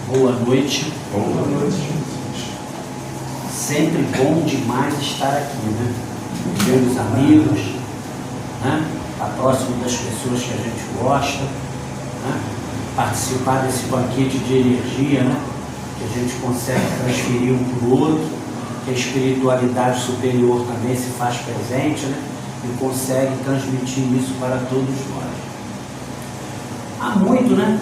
Boa noite. Boa noite. Sempre bom demais estar aqui, né? Ver os amigos, né? Estar próximo das pessoas que a gente gosta, né? Participar desse banquete de energia, né? Que a gente consegue transferir um para o outro, que a espiritualidade superior também se faz presente, né? E consegue transmitir isso para todos nós. Há muito, né?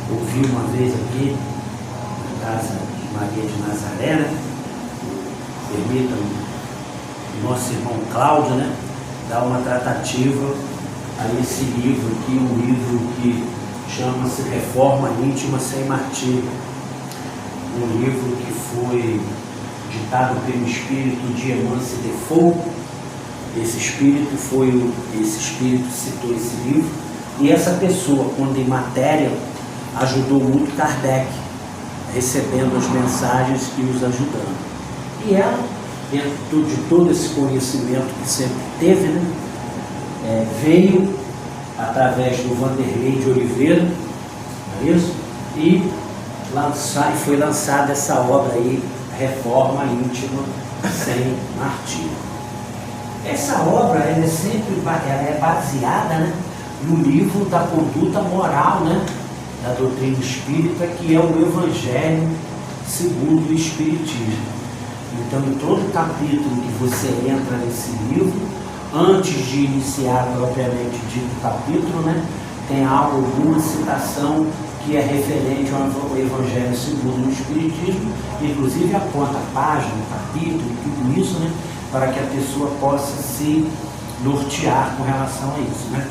Ouvi uma vez aqui na casa de Maria de Nazaré, né? Permitam o nosso irmão Cláudio, né? Dar uma tratativa a esse livro aqui, um livro que chama-se Reforma Íntima Sem Martírio. Um livro que foi ditado pelo espírito de Emance Defoe. Esse espírito citou esse livro, e essa pessoa, quando em matéria, ajudou muito Kardec, recebendo as mensagens e os ajudando. E ela, dentro de todo esse conhecimento que sempre teve, né, veio através do Vanderlei de Oliveira, não é isso? E foi lançada essa obra aí, Reforma Íntima Sem Martírio. Essa obra ela é baseada, né, no livro da conduta moral, né, da doutrina espírita, que é o Evangelho segundo o Espiritismo. Então, em todo capítulo que você entra nesse livro, antes de iniciar propriamente dito capítulo, né, tem alguma citação que é referente ao Evangelho segundo o Espiritismo, inclusive aponta a página, o capítulo, tudo isso, né, para que a pessoa possa se nortear com relação a isso, né?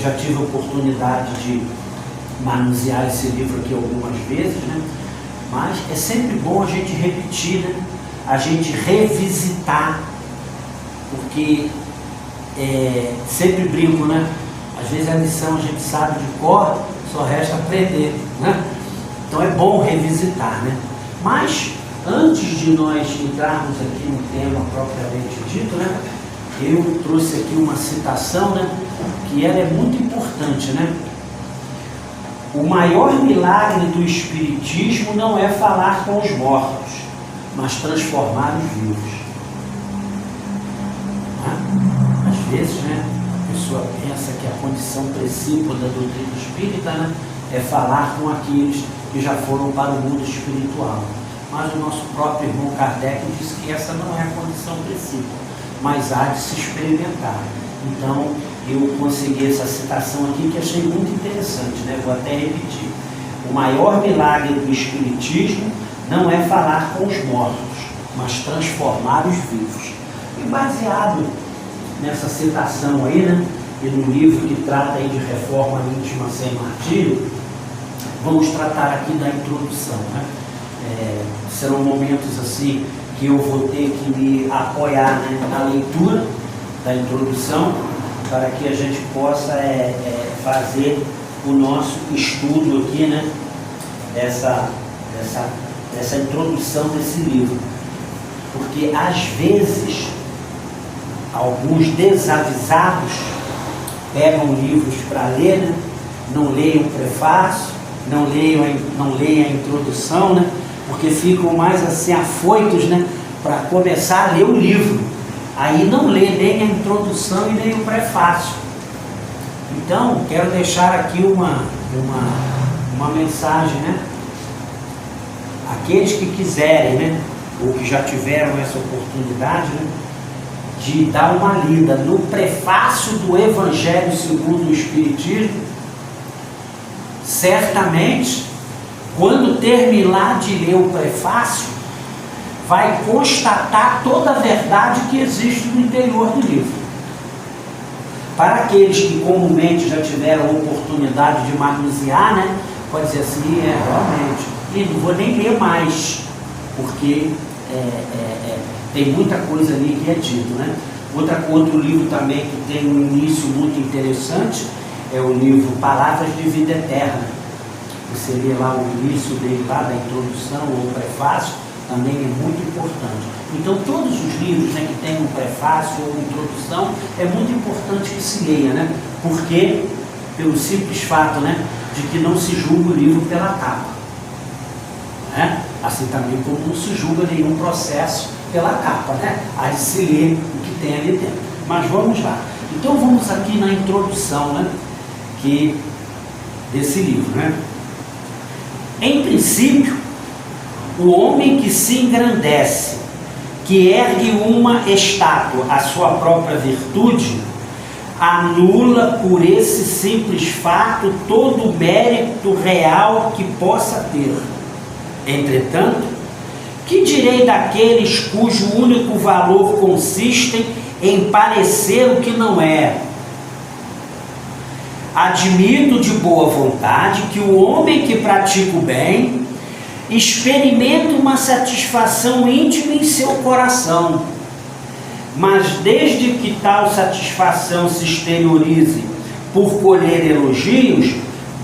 Já tive a oportunidade de manusear esse livro aqui algumas vezes, né? Mas é sempre bom a gente repetir, né? A gente revisitar, porque sempre brinco, né? Às vezes a lição a gente sabe de cor, só resta aprender, né? Então é bom revisitar, né? Mas antes de nós entrarmos aqui no tema propriamente dito, né? Eu trouxe aqui uma citação, né? Que ela é muito importante, né? O maior milagre do Espiritismo não é falar com os mortos, mas transformar os vivos. Às vezes, né, a pessoa pensa que a condição principal da doutrina espírita, né, é falar com aqueles que já foram para o mundo espiritual. Mas o nosso próprio irmão Kardec disse que essa não é a condição principal, mas há de se experimentar. Então, eu consegui essa citação aqui que achei muito interessante, né? Vou até repetir. O maior milagre do Espiritismo não é falar com os mortos, mas transformar os vivos. E baseado nessa citação aí, né? E no livro que trata aí de Reforma Íntima Sem Martírio, vamos tratar aqui da introdução, né? Serão momentos assim que eu vou ter que me apoiar, né, na leitura da introdução, para que a gente possa fazer o nosso estudo aqui, né, dessa introdução desse livro. Porque às vezes alguns desavisados pegam livros para ler, né, não leem o prefácio, não leem a introdução, né, porque ficam mais assim afoitos, né, para começar a ler o livro. Aí não lê nem a introdução e nem o prefácio. Então, quero deixar aqui uma mensagem, né? Aqueles que quiserem, né, ou que já tiveram essa oportunidade, né, de dar uma lida no prefácio do Evangelho segundo o Espiritismo, certamente, quando terminar de ler o prefácio, vai constatar toda a verdade que existe no interior do livro. Para aqueles que comumente já tiveram a oportunidade de manusear, né, pode dizer assim, realmente, e não vou nem ler mais, porque tem muita coisa ali que é dito, né? Outro livro também que tem um início muito interessante é o livro Palavras de Vida Eterna. Você lê lá o início dele, lá da introdução ou prefácio, também é muito importante. Então, todos os livros, né, que tem um prefácio ou introdução, é muito importante que se leia, né? Porque, pelo simples fato, né, de que não se julga o livro pela capa. né? Assim também como não se julga nenhum processo pela capa, né? Aí se lê o que tem ali dentro. Mas vamos lá. Então vamos aqui na introdução, né? Desse livro, né? Em princípio, o homem que se engrandece, que ergue uma estátua à sua própria virtude, anula por esse simples fato todo o mérito real que possa ter. Entretanto, que direi daqueles cujo único valor consiste em parecer o que não é? Admito de boa vontade que o homem que pratica o bem experimenta uma satisfação íntima em seu coração, mas desde que tal satisfação se exteriorize por colher elogios,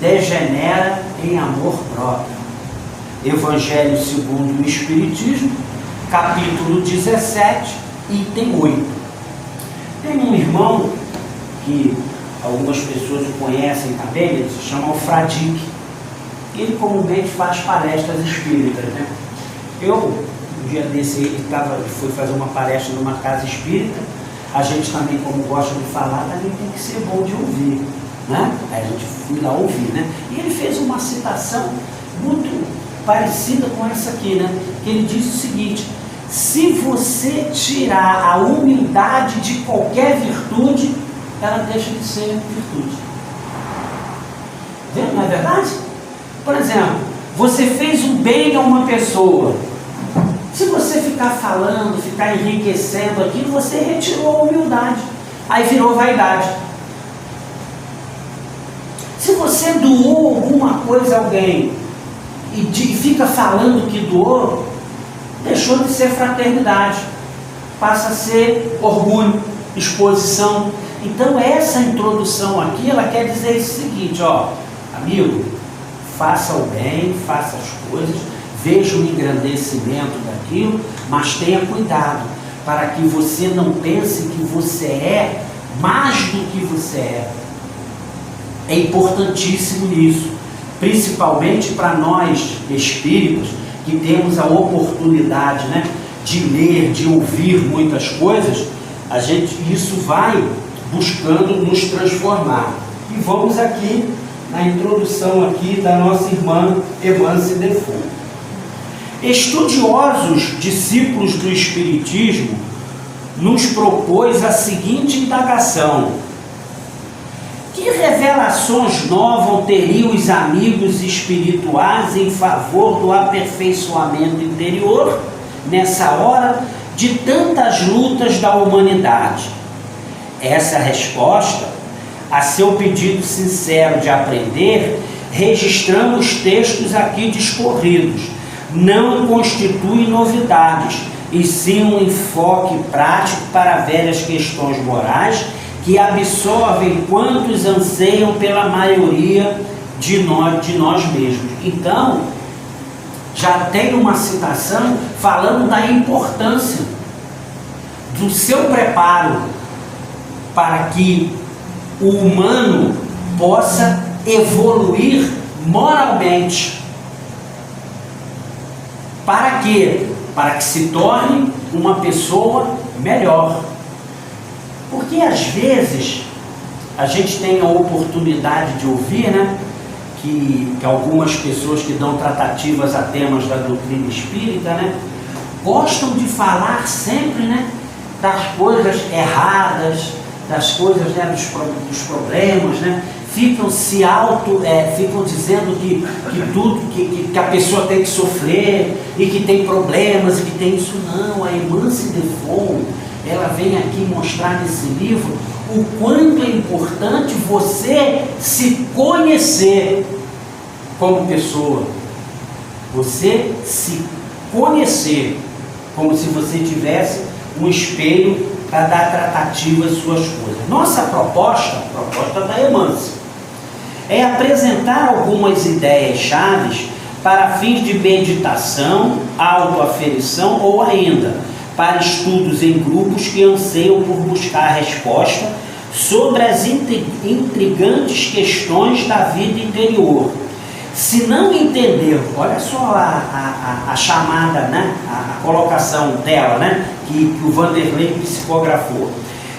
degenera em amor próprio. Evangelho segundo o Espiritismo, capítulo 17, item 8. Tem um irmão que algumas pessoas o conhecem também, ele se chama Fradique. Ele comumente faz palestras espíritas, né? Um dia desse, foi fazer uma palestra numa casa espírita. A gente também, como gosta de falar, também tem que ser bom de ouvir, né? Aí a gente foi lá ouvir, né? E ele fez uma citação muito parecida com essa aqui, né? Que ele diz o seguinte: se você tirar a humildade de qualquer virtude, ela deixa de ser virtude. Não é verdade? Por exemplo, você fez um bem a uma pessoa. Se você ficar falando, ficar enriquecendo aquilo, você retirou a humildade. Aí virou vaidade. Se você doou alguma coisa a alguém e fica falando que doou, deixou de ser fraternidade. Passa a ser orgulho, exposição. Então essa introdução aqui, ela quer dizer o seguinte, ó, amigo, faça o bem, faça as coisas, veja o engrandecimento daquilo, mas tenha cuidado, para que você não pense que você é mais do que você é. É importantíssimo isso, principalmente para nós espíritos, que temos a oportunidade, né, de ler, de ouvir muitas coisas, isso vai buscando nos transformar. E vamos aqui na introdução aqui da nossa irmã Eumance Defoe. Estudiosos discípulos do Espiritismo nos propôs a seguinte indagação: que revelações novas teriam os amigos espirituais em favor do aperfeiçoamento interior nessa hora de tantas lutas da humanidade? Essa resposta, a seu pedido sincero de aprender, registramos textos aqui discorridos. Não constitui novidades, e sim um enfoque prático para velhas questões morais que absorvem quantos anseiam pela maioria de nós mesmos. Então, já tem uma citação falando da importância do seu preparo para que o humano possa evoluir moralmente. Para quê? Para que se torne uma pessoa melhor. Porque às vezes a gente tem a oportunidade de ouvir, né, que algumas pessoas que dão tratativas a temas da doutrina espírita, né, gostam de falar sempre, né, das coisas erradas, das coisas, né, dos problemas, né, ficam dizendo que a pessoa tem que sofrer e que tem problemas e que tem isso. Não, a Eumance Defoe, ela vem aqui mostrar nesse livro o quanto é importante você se conhecer como pessoa. Você se conhecer como se você tivesse um espelho para dar tratativa às suas coisas. Nossa proposta, a proposta da Eumance, é apresentar algumas ideias chaves para fins de meditação, autoaferição ou ainda para estudos em grupos que anseiam por buscar resposta sobre as intrigantes questões da vida interior, Se não entender, olha só a chamada, né? A colocação dela, né? Que o Vanderlei psicografou.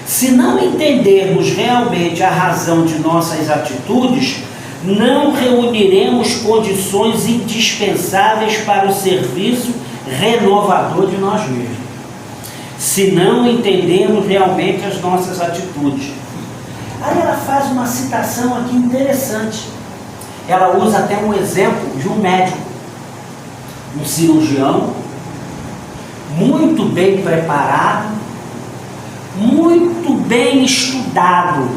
Se não entendermos realmente a razão de nossas atitudes, não reuniremos condições indispensáveis para o serviço renovador de nós mesmos. Se não entendermos realmente as nossas atitudes. Aí ela faz uma citação aqui interessante. Ela usa até um exemplo de um médico, um cirurgião, muito bem preparado, muito bem estudado.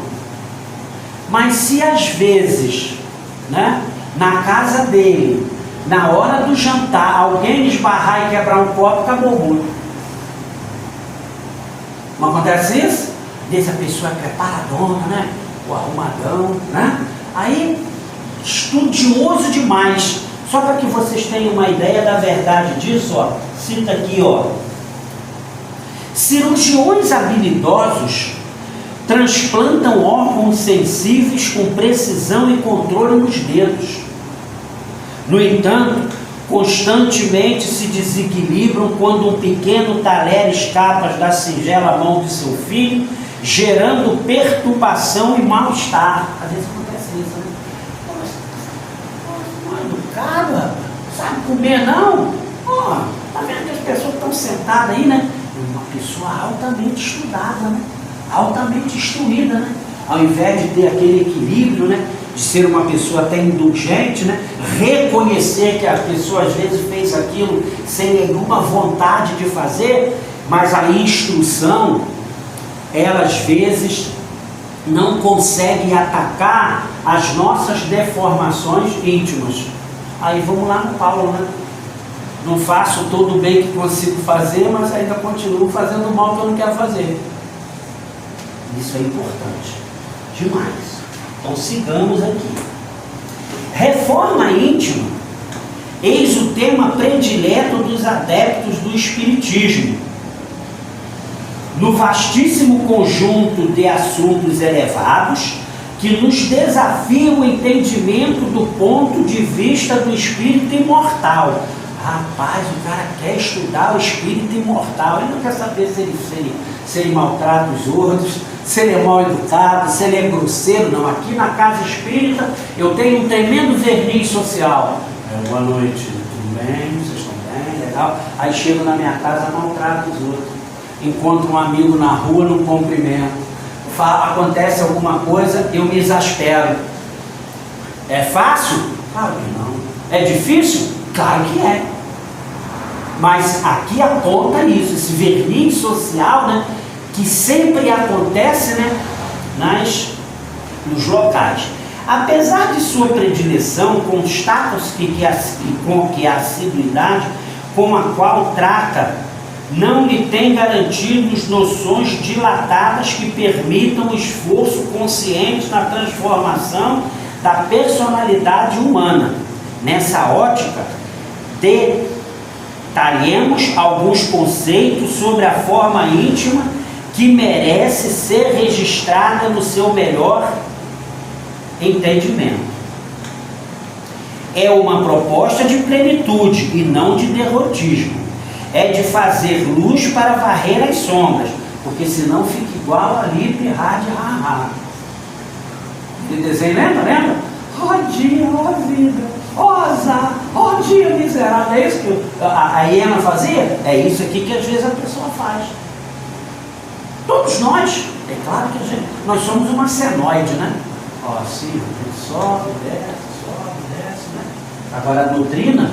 Mas se às vezes, né, na casa dele, na hora do jantar, alguém esbarrar e quebrar um copo, acabou muito. Não acontece isso? Diz a pessoa é preparadona, né? O arrumadão, né? Aí, estudioso demais. Só para que vocês tenham uma ideia da verdade disso, ó, cita aqui, ó. Cirurgiões habilidosos transplantam órgãos sensíveis com precisão e controle nos dedos. No entanto, constantemente se desequilibram quando um pequeno talher escapa da singela mão de seu filho, gerando perturbação e mal-estar. Às vezes acontece isso, né? Não é educado, rapaz. Sabe comer, não? Ó, tá vendo que as pessoas estão sentadas aí, né? Uma pessoa altamente estudada, né? Altamente instruída, né? Ao invés de ter aquele equilíbrio, né? De ser uma pessoa até indulgente, né? Reconhecer que a pessoa às vezes fez aquilo sem nenhuma vontade de fazer, mas a instrução, ela às vezes não consegue atacar as nossas deformações íntimas. Aí vamos lá no Paulo, né? Não faço todo o bem que consigo fazer, mas ainda continuo fazendo o mal que eu não quero fazer. Isso é importante demais. Então sigamos aqui. Reforma íntima, eis o tema predileto dos adeptos do Espiritismo. No vastíssimo conjunto de assuntos elevados que nos desafiam o entendimento do ponto de vista do espírito imortal. Rapaz, o cara quer estudar o espírito imortal, ele não quer saber se ele maltrata os outros, se ele é mal educado, se ele é grosseiro. Não, aqui na casa espírita eu tenho um tremendo verniz social. Boa noite, tudo bem? Vocês estão bem? Legal? Aí chego na minha casa, maltrato os outros. Encontro um amigo na rua, não cumprimento. Acontece alguma coisa, eu me exaspero. É fácil? Claro que não. É difícil? Claro que é. Mas aqui aponta isso, esse verniz social, né, que sempre acontece, né, nos locais. Apesar de sua predileção, constata-se que a assiduidade com a qual trata não lhe tem garantido noções dilatadas que permitam o esforço consciente na transformação da personalidade humana. Nessa ótica, detalhemos alguns conceitos sobre a forma íntima que merece ser registrada no seu melhor entendimento. É uma proposta de plenitude e não de derrotismo. É de fazer luz para varrer as sombras, porque senão fica igual a Lipe Rádio Rahá. Aquele desenho, lembra? Ó dia, ó vida, ó azar, ó dia miserável. É isso que a hiena fazia? É isso aqui que às vezes a pessoa faz. Todos nós, é claro que nós somos uma senoide, né? Ó, assim, sobe, desce, né? Agora a doutrina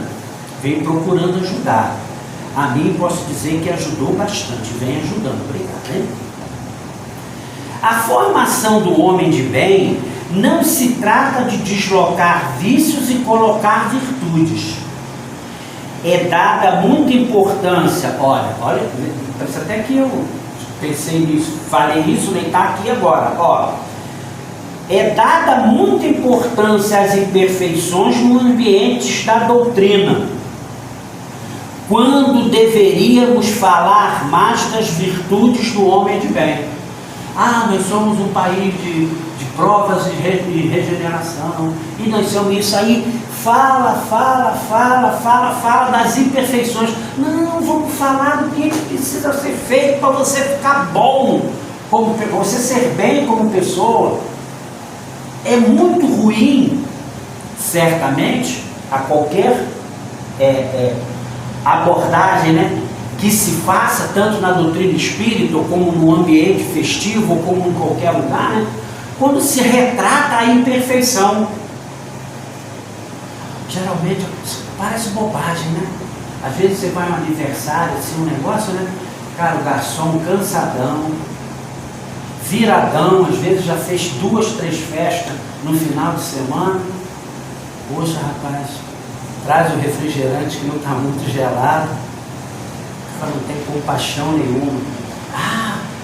vem procurando ajudar. A mim posso dizer que ajudou bastante, vem ajudando. Obrigado, hein? A formação do homem de bem não se trata de deslocar vícios e colocar virtudes. É dada muita importância, olha, parece até que eu pensei nisso, falei isso, nem está aqui agora, ó. É dada muita importância às imperfeições no ambiente da doutrina, quando deveríamos falar mais das virtudes do homem de bem. Ah, nós somos um país de provas de regeneração, e nós somos isso aí, fala das imperfeições. Não, vamos falar do que precisa ser feito para você ficar bom, para você ser bem como pessoa. É muito ruim, certamente, a qualquer abordagem, né, que se faça, tanto na doutrina espírita, como no ambiente festivo, ou como em qualquer lugar, né, quando se retrata a imperfeição. Geralmente parece bobagem, né? Às vezes você vai a um aniversário, assim, um negócio, né? Cara, o garçom cansadão, viradão, às vezes já fez 2, 3 festas no final de semana. Poxa, rapaz, traz o refrigerante que não está muito gelado. Não tem compaixão nenhuma.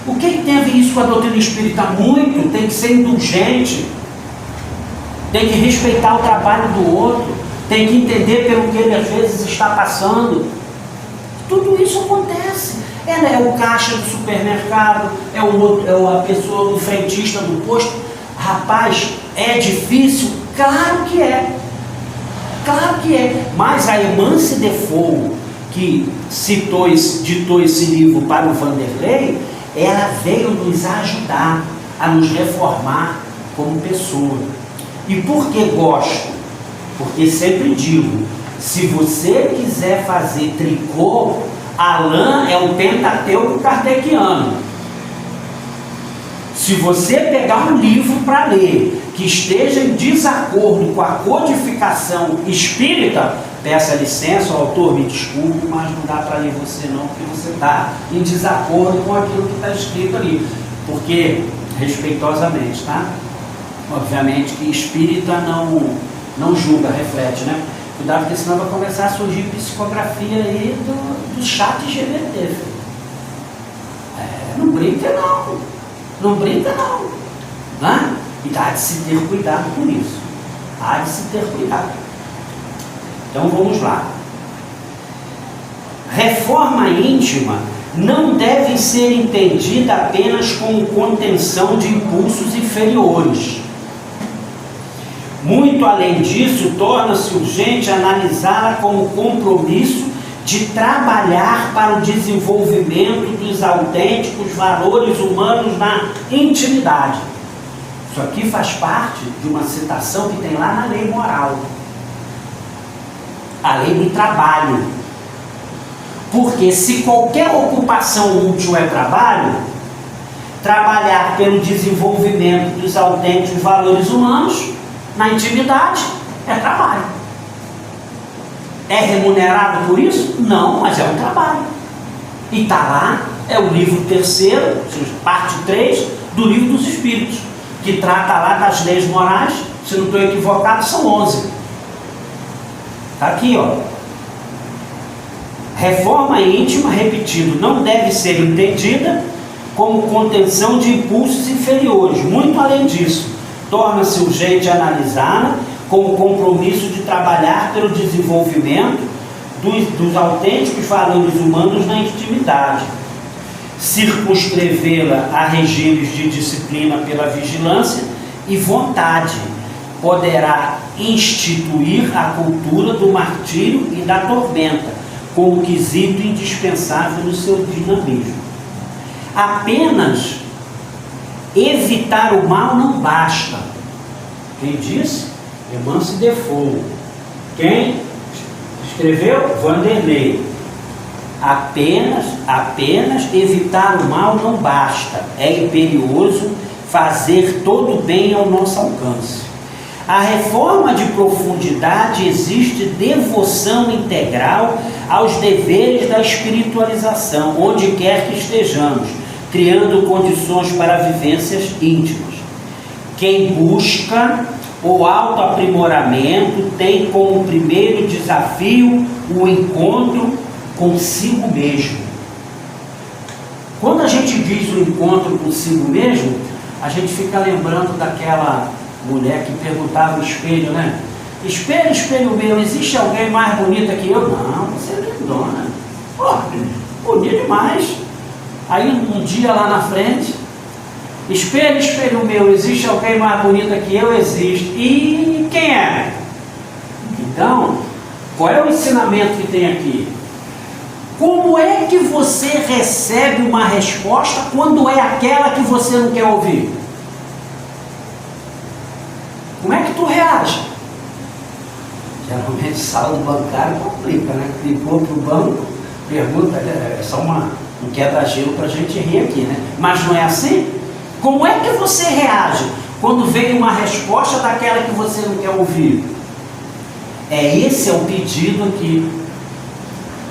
O que tem a ver isso com a doutrina espírita? Muito, tem que ser indulgente, tem que respeitar o trabalho do outro, tem que entender pelo que ele às vezes está passando. Tudo isso acontece. É o caixa do supermercado, é a pessoa, o frentista do posto. Rapaz, é difícil? Claro que é. Claro que é. Mas a Emance Defoe, que ditou esse livro para o Vanderlei, ela veio nos ajudar a nos reformar como pessoa. E por que gosto? Porque sempre digo, se você quiser fazer tricô, a lã é o Pentateuco kardeciano. Se você pegar um livro para ler que esteja em desacordo com a codificação espírita, peça licença, o autor, me desculpe, mas não dá para ler você não, porque você está em desacordo com aquilo que está escrito ali. Porque, respeitosamente, tá? Obviamente que espírita não julga, reflete, né? Cuidado, porque senão vai começar a surgir psicografia aí do chat GPT. Não brinca não. Não brinca não. Né? E há de se ter cuidado com isso. Há de se ter cuidado. Então vamos lá. Reforma íntima não deve ser entendida apenas como contenção de impulsos inferiores. Muito além disso, torna-se urgente analisá-la como compromisso de trabalhar para o desenvolvimento dos autênticos valores humanos na intimidade. Isso aqui faz parte de uma citação que tem lá na lei moral. A lei do trabalho. Porque se qualquer ocupação útil é trabalho, trabalhar pelo desenvolvimento dos autênticos valores humanos na intimidade é trabalho. É remunerado por isso? Não, mas é um trabalho. E está lá, é o livro 3º, parte 3 do Livro dos Espíritos, que trata lá das leis morais. Se não estou equivocado, são 11. Está aqui, ó. Reforma íntima, repetido, não deve ser entendida como contenção de impulsos inferiores. Muito além disso, torna-se urgente analisá-la com o compromisso de trabalhar pelo desenvolvimento dos autênticos valores humanos na intimidade, circunscrevê-la a regimes de disciplina pela vigilância e vontade, poderá instituir a cultura do martírio e da tormenta como quesito indispensável no seu dinamismo. Apenas evitar o mal não basta. Quem disse? Emance Defoe. Quem escreveu? Vanderlei. Apenas evitar o mal não basta. É imperioso fazer todo o bem ao nosso alcance. A reforma de profundidade exige devoção integral aos deveres da espiritualização, onde quer que estejamos, criando condições para vivências íntimas. Quem busca o autoaprimoramento tem como primeiro desafio o encontro consigo mesmo. Quando a gente diz o encontro consigo mesmo, a gente fica lembrando daquela mulher que perguntava no espelho, né? Espelho, espelho meu, existe alguém mais bonita que eu? Não, você é lindona. Pô, bonita demais. Aí um dia lá na frente, Espelho, espelho meu, existe alguém mais bonita que eu? Existe. E quem é? Então, qual é o ensinamento que tem aqui? Como é que você recebe uma resposta quando é aquela que você não quer ouvir? Como é que tu reage? Geralmente saldo bancário complica, né? Ligou para o banco, pergunta, é só um quebra-gelo para a gente rir aqui, né? Mas não é assim? Como é que você reage quando vem uma resposta daquela que você não quer ouvir? Esse é o pedido aqui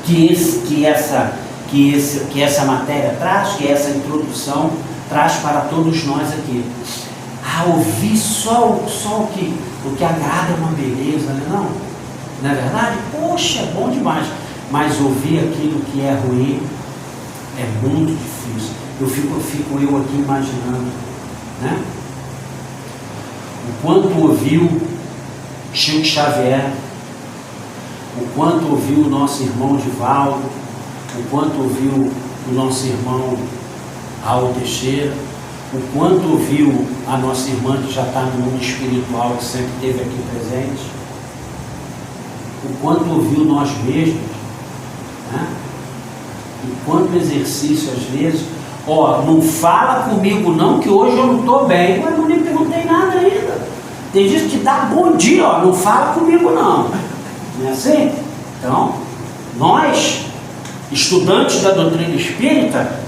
que essa matéria traz, que essa introdução traz para todos nós aqui. Ouvir só o que agrada é uma beleza, né? Não é verdade? Poxa, é bom demais. Mas ouvir aquilo que é ruim é muito difícil. Eu fico aqui imaginando, né? O quanto ouviu Chico Xavier, o quanto ouviu o nosso irmão Divaldo, o quanto ouviu o nosso irmão Raul Teixeira, o quanto ouviu a nossa irmã que já está no mundo espiritual, que sempre esteve aqui presente, o quanto ouviu nós mesmos, né? O quanto exercício às vezes, não fala comigo não, que hoje eu não estou bem. Eu não lhe perguntei nada ainda. Tem gente que dá bom dia, não fala comigo não. Não é assim? Então, nós, estudantes da doutrina espírita,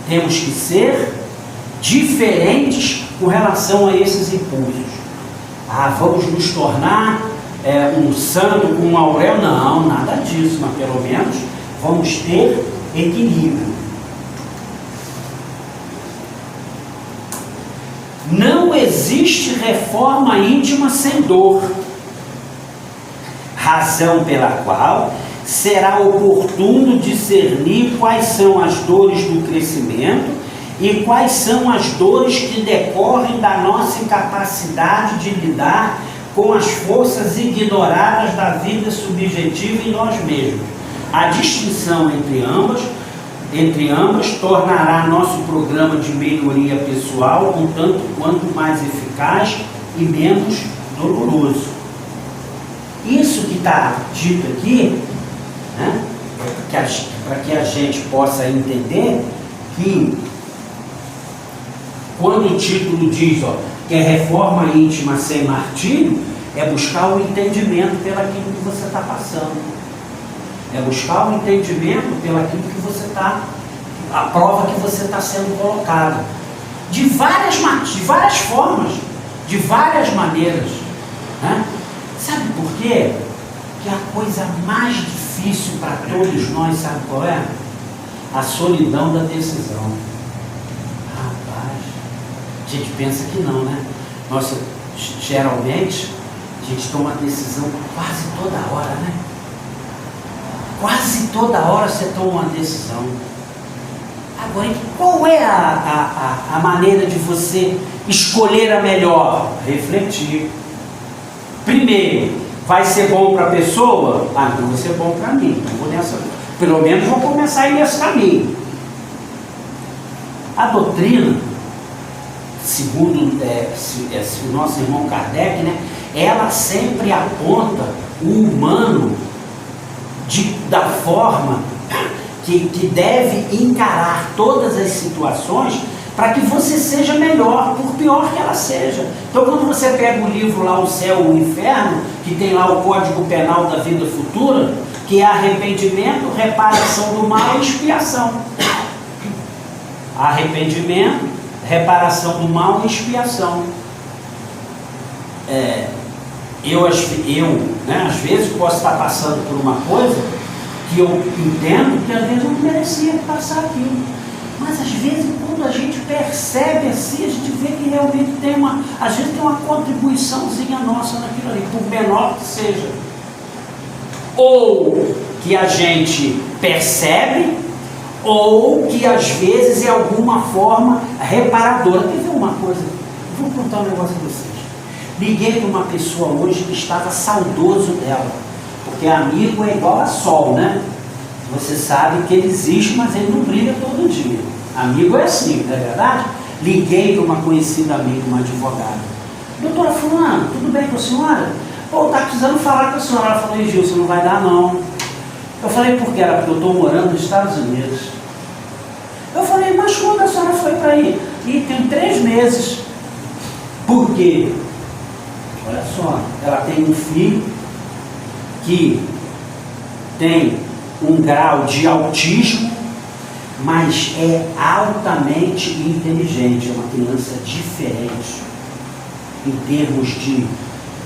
temos que ser diferentes com relação a esses impulsos. Vamos nos tornar um santo com um Aurélio? Não, nada disso, mas pelo menos vamos ter equilíbrio. Não existe reforma íntima sem dor, razão pela qual será oportuno discernir quais são as dores do crescimento e quais são as dores que decorrem da nossa incapacidade de lidar com as forças ignoradas da vida subjetiva em nós mesmos. A distinção entre ambas tornará nosso programa de melhoria pessoal um tanto quanto mais eficaz e menos doloroso. Isso que está dito aqui, né, para que a gente possa entender que quando o título diz que é reforma íntima sem martírio, é buscar o entendimento pelaquilo que você está passando. É buscar o entendimento pelaquilo que você está, a prova que você está sendo colocada. De várias formas, de várias maneiras. Né? Sabe por quê? Que a coisa mais difícil para todos nós, sabe qual é? A solidão da decisão. Rapaz, a gente pensa que não, né? Nossa, geralmente, a gente toma decisão quase toda hora, né? Quase toda hora você toma uma decisão. Agora, qual é a maneira de você escolher a melhor? Refletir. Primeiro, vai ser bom para a pessoa? Então vai ser bom para mim. Então, pelo menos vou começar a ir nesse caminho. A doutrina, segundo o nosso irmão Kardec, né, ela sempre aponta o humano da forma que deve encarar todas as situações para que você seja melhor, por pior que ela seja. Então, quando você pega o livro lá, O Céu e o Inferno, que tem lá o Código Penal da Vida Futura, que é arrependimento, reparação do mal e expiação. Arrependimento, reparação do mal e expiação. Eu às vezes posso estar passando por uma coisa que eu entendo que às vezes eu não merecia passar aquilo. Mas às vezes, quando a gente percebe assim, a gente vê que realmente às vezes tem uma contribuiçãozinha nossa naquilo ali, por menor que seja. Ou que a gente percebe, ou que às vezes é alguma forma reparadora. Quer ver uma coisa? Vou contar um negócio para vocês. Liguei para uma pessoa hoje que estava saudoso dela, porque amigo é igual a sol, né? Você sabe que ele existe, mas ele não brilha todo dia. Amigo é assim, não é verdade? liguei para uma conhecida amiga, uma advogada. Doutora fulano, tudo bem com a senhora? Pô, tá precisando falar com a senhora. Ela falou, Gil, você não vai dar não. Eu falei, por quê? Porque eu estou morando nos Estados Unidos. Eu falei, mas quando a senhora foi para aí? E tem 3 meses. Por quê? Olha só, ela tem um filho que tem um grau de autismo, mas é altamente inteligente, é uma criança diferente em termos de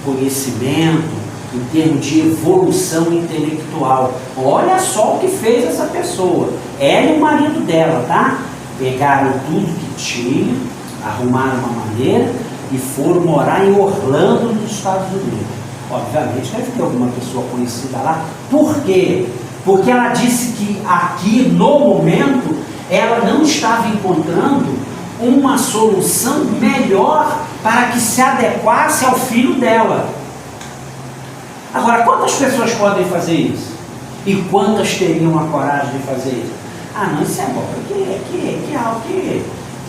conhecimento, em termos de evolução intelectual. Olha só o que fez essa pessoa. Ela e o marido dela, tá? Pegaram tudo que tinha, arrumaram uma maneira e foram morar em Orlando, nos Estados Unidos. Obviamente deve ter alguma pessoa conhecida lá. Por quê? Porque ela disse que aqui, no momento, ela não estava encontrando uma solução melhor para que se adequasse ao filho dela. Agora, quantas pessoas podem fazer isso? E quantas teriam a coragem de fazer isso? Ah, não, isso é bom,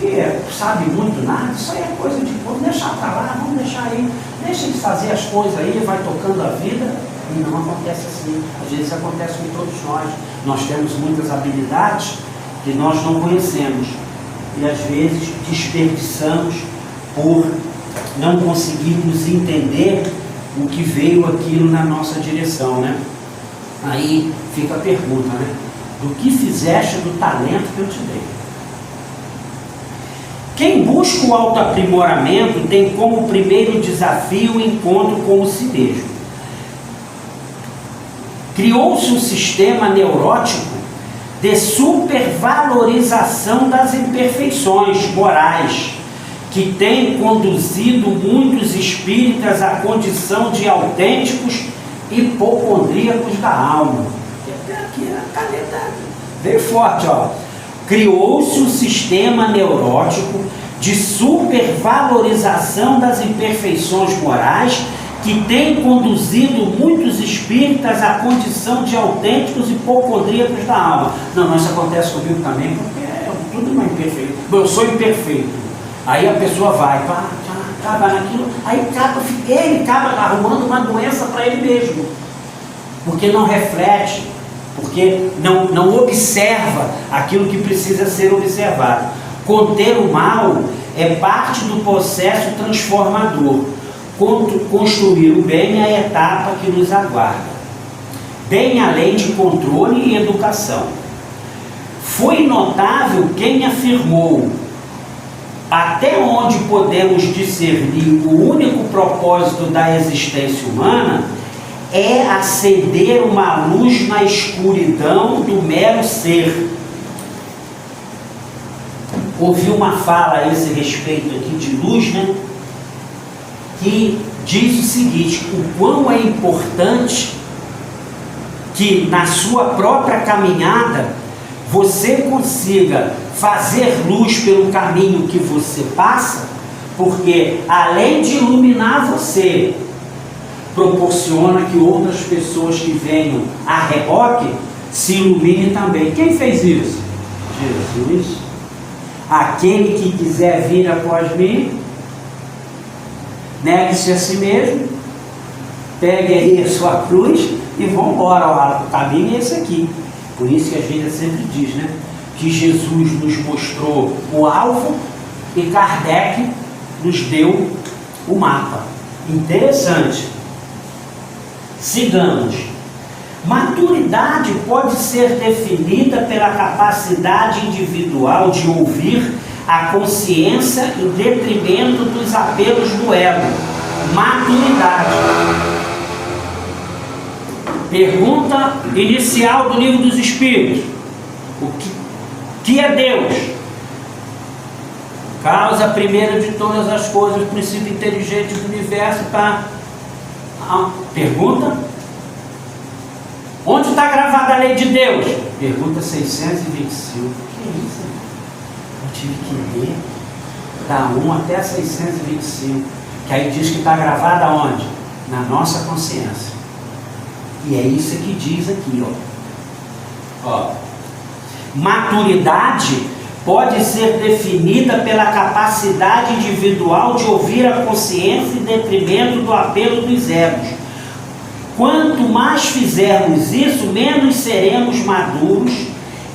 que sabe muito nada, isso aí é coisa de vamos deixar para lá, vamos deixar aí, deixa eles fazer as coisas aí, vai tocando a vida. E não acontece assim. Às vezes acontece com todos nós. Nós temos muitas habilidades que nós não conhecemos e às vezes desperdiçamos por não conseguirmos entender o que veio aquilo na nossa direção, né? Aí fica a pergunta, né? Do que fizeste do talento que eu te dei? Quem busca o autoaprimoramento tem como primeiro desafio o encontro com si mesmo. Criou-se um sistema neurótico de supervalorização das imperfeições morais, que tem conduzido muitos espíritas à condição de autênticos hipocondríacos da alma. Aqui a caneta veio forte, ó. Criou-se um sistema neurótico de supervalorização das imperfeições morais, que tem conduzido muitos espíritas à condição de autênticos hipocondríacos da alma. Não, mas isso acontece comigo também, porque tudo não é imperfeito. Eu sou imperfeito. Aí a pessoa vai naquilo, aí ele acaba arrumando uma doença para ele mesmo, porque não reflete, porque não observa aquilo que precisa ser observado. Conter o mal é parte do processo transformador. Construir o bem é a etapa que nos aguarda, bem além de controle e educação. Foi notável quem afirmou: até onde podemos discernir o único propósito da existência humana é acender uma luz na escuridão do mero ser. Ouvi uma fala a esse respeito aqui de luz, né? Que diz o seguinte: o quão é importante que na sua própria caminhada você consiga fazer luz pelo caminho que você passa, porque além de iluminar você, proporciona que outras pessoas que venham a reboque se iluminem também. Quem fez isso? Jesus. Aquele que quiser vir após mim, negue-se a si mesmo, pegue aí a sua cruz e vão embora. O caminho é esse aqui. Por isso que a gente sempre diz, né? Que Jesus nos mostrou o alvo e Kardec nos deu o mapa. Interessante. Sigamos. Maturidade pode ser definida pela capacidade individual de ouvir a consciência em detrimento dos apelos do ego. Maturidade. Pergunta inicial do Livro dos Espíritos: o que é Deus? Causa primeira de todas as coisas, o princípio inteligente do universo. Pergunta: onde está gravada a lei de Deus? Pergunta 625. Que é isso? Eu tive que ler da 1 até 625, que aí diz que está gravada onde? Na nossa consciência. E é isso que diz aqui, ó. Maturidade pode ser definida pela capacidade individual de ouvir a consciência em detrimento do apelo dos egos. Quanto mais fizermos isso, menos seremos maduros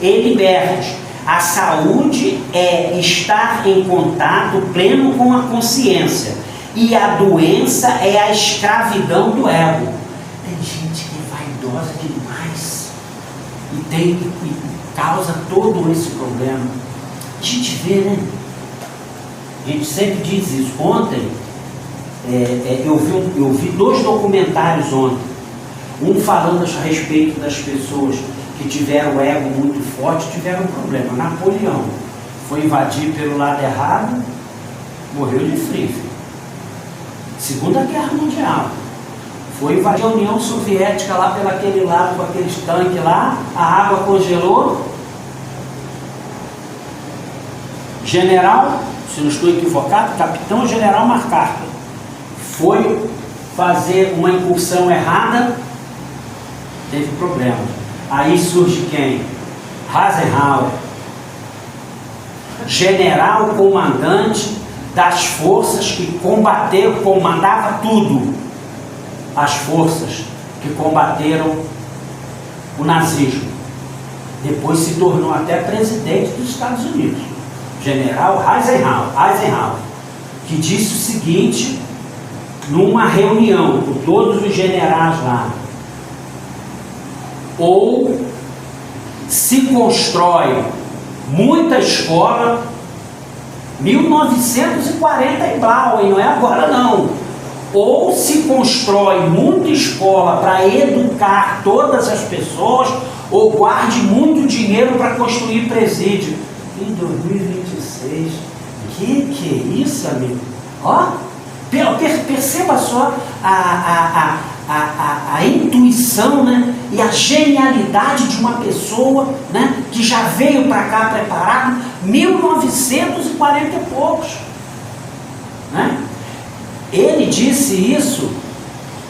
e libertos. A saúde é estar em contato pleno com a consciência, e a doença é a escravidão do ego. Tem gente que é vaidosa demais e causa todo esse problema. A gente vê, né? A gente sempre diz isso. Ontem, eu vi 2 documentários ontem. Um falando a respeito das pessoas que tiveram o ego muito forte, tiveram um problema. Napoleão foi invadir pelo lado errado, morreu de frio. Segunda Guerra Mundial. Foi invadir a União Soviética lá pelo aquele lado, com aqueles tanques lá, a água congelou. General, se não estou equivocado, Capitão General MacArthur foi fazer uma incursão errada, teve problema. Aí surge quem? Eisenhower, general comandante das forças que combateram, comandava tudo, as forças que combateram o nazismo. Depois se tornou até presidente dos Estados Unidos, general Eisenhower, que disse o seguinte, numa reunião com todos os generais lá: ou se constrói muita escola, 1940 e blau, não é agora não, ou se constrói muita escola para educar todas as pessoas, ou guarde muito dinheiro para construir presídio. Em 2026, que é isso, amigo? Ó, perceba só a intuição, né, e a genialidade de uma pessoa, né, que já veio para cá preparado, 1940 e poucos, né? Ele disse isso.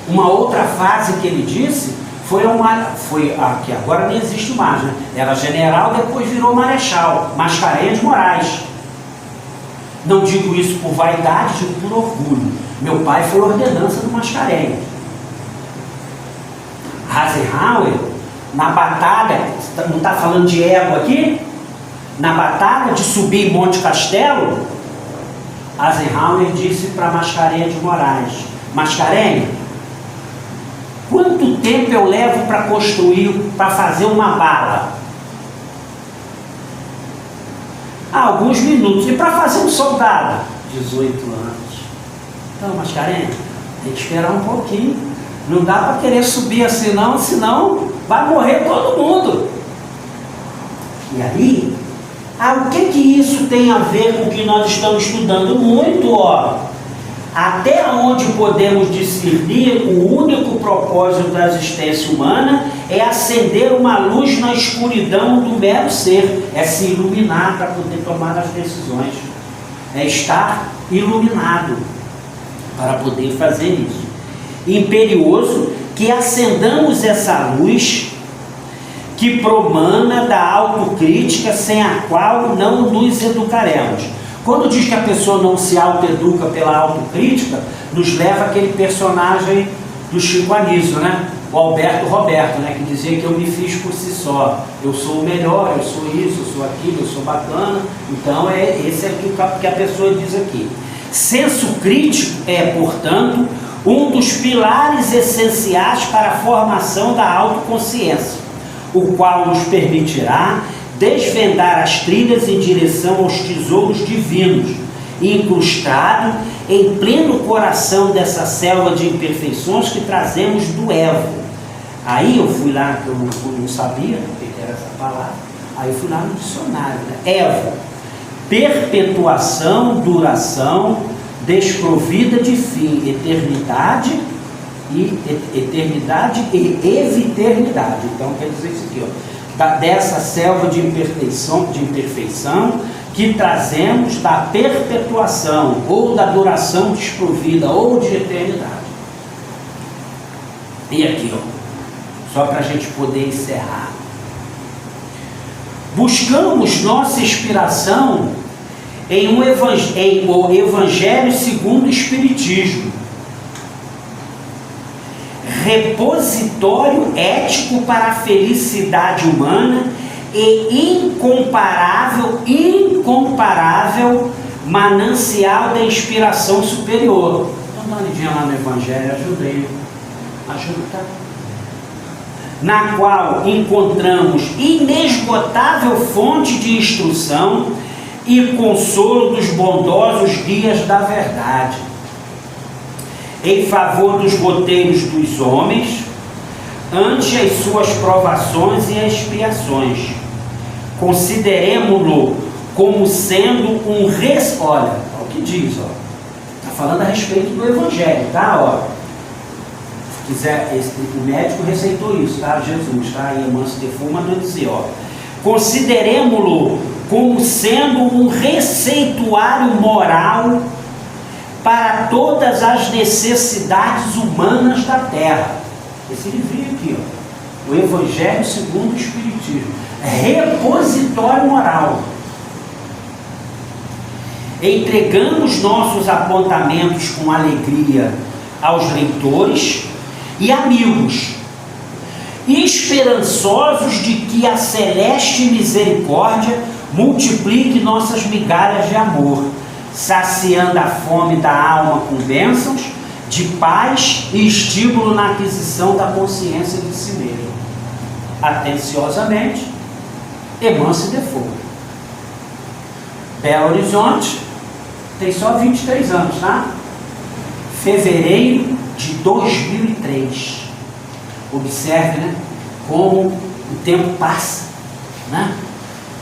Uma outra frase que ele disse foi a que agora não existe mais, né? Era general, depois virou marechal, Mascarenhas de Moraes. Não digo isso por vaidade, digo por orgulho. Meu pai foi ordenança do Mascarenhas. Eisenhower, na batalha, não está falando de ego aqui? Na batalha de subir em Monte Castelo, Eisenhower disse para Mascarenhas de Moraes: Mascarenhas, quanto tempo eu levo para construir, para fazer uma bala? Alguns minutos. E para fazer um soldado? 18 anos. Então, Mascarenhas, tem que esperar um pouquinho. Não dá para querer subir assim não, senão vai morrer todo mundo. E aí, o que isso tem a ver com o que nós estamos estudando? Muito, ó. Até onde podemos discernir, o único propósito da existência humana é acender uma luz na escuridão do mero ser, é se iluminar para poder tomar as decisões, é estar iluminado para poder fazer isso. Imperioso que acendamos essa luz que promana da autocrítica, sem a qual não nos educaremos. Quando diz que a pessoa não se autoeduca pela autocrítica, nos leva aquele personagem do Chico Anísio, né? O Alberto Roberto, né? Que dizia que eu me fiz por si só. Eu sou o melhor, eu sou isso, eu sou aquilo, eu sou bacana. Então, esse é o que a pessoa diz aqui. Senso crítico é, portanto, um dos pilares essenciais para a formação da autoconsciência, o qual nos permitirá desvendar as trilhas em direção aos tesouros divinos, incrustado em pleno coração dessa selva de imperfeições que trazemos do Evo. Aí eu fui lá, que eu não sabia o que era essa palavra, aí eu fui lá no dicionário, né? Evo, perpetuação, duração, desprovida de fim, eternidade e eviternidade. Então quer dizer isso aqui, ó. Dessa selva de imperfeição que trazemos da perpetuação, ou da duração desprovida, ou de eternidade. E aqui, ó, só para a gente poder encerrar. Buscamos nossa inspiração em o Evangelho segundo o Espiritismo, repositório ético para a felicidade humana e incomparável manancial da inspiração superior. Então, dá uma olhadinha lá no Evangelho, ajuda, na qual encontramos inesgotável fonte de instrução e consolo dos bondosos guias da verdade, em favor dos roteiros dos homens, ante as suas provações e expiações. Consideremo-lo como sendo um olha, o que diz, ó. Está falando a respeito do Evangelho, tá? Ó. Se quiser, o médico receitou isso, tá? Jesus, tá? E Manso Defoe mandou dizer, ó. Consideremo-lo como sendo um receituário moral para todas as necessidades humanas da terra. Esse livrinho aqui, ó, o Evangelho segundo o Espiritismo, repositório moral. Entregamos nossos apontamentos com alegria aos leitores e amigos, esperançosos de que a celeste misericórdia multiplique nossas migalhas de amor, saciando a fome da alma com bênçãos de paz e estímulo na aquisição da consciência de si mesmo. Atenciosamente, Manso Defoe. Belo Horizonte, tem só 23 anos, tá? Fevereiro de 2003. Observe, né? Como o tempo passa, né?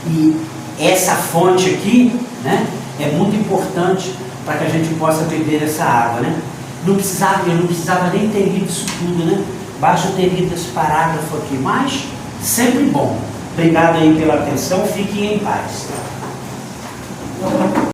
E essa fonte aqui, né? É muito importante para que a gente possa beber essa água, né? Eu não precisava nem ter lido isso tudo, né? Basta ter lido esse parágrafo aqui, mas sempre bom. Obrigado aí pela atenção, fiquem em paz.